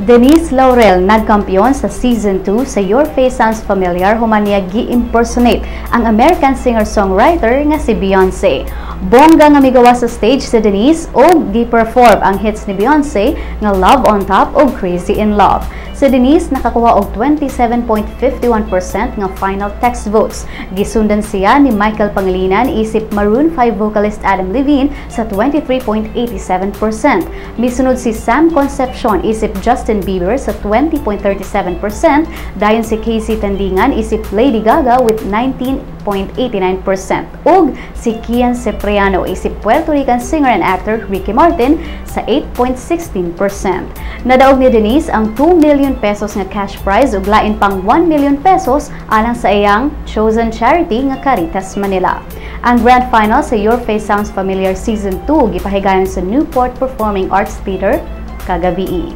Denise Laurel nagkampeyon sa Season 2 sa Your Face Sounds Familiar human niya gi-impersonate ang American singer-songwriter nga si Beyonce. Bongga nga migawa sa stage si Denise o gi-perform ang hits ni Beyonce nga Love on Top o Crazy in Love. Si Denise nakakuha og 27.51% nga final text votes. Gisundan siya ni Michael Pangilinan isip Maroon 5 vocalist Adam Levine sa 23.87%. Misunod si Sam Concepcion isip Justin Bieber sa 20.37%, dayon si Casey Tandingan isip Lady Gaga with 19.89%, ug si Kian Cipriano isip Puerto Rican singer and actor Ricky Martin sa 8.16%. Nadaog ni Denise ang 2 million pesos nga cash prize ug lain pang 1 million pesos alang sa iyang chosen charity nga Caritas Manila. Ang grand final sa Your Face Sounds Familiar Season 2 gipahigayon sa Newport Performing Arts Theater kagabi.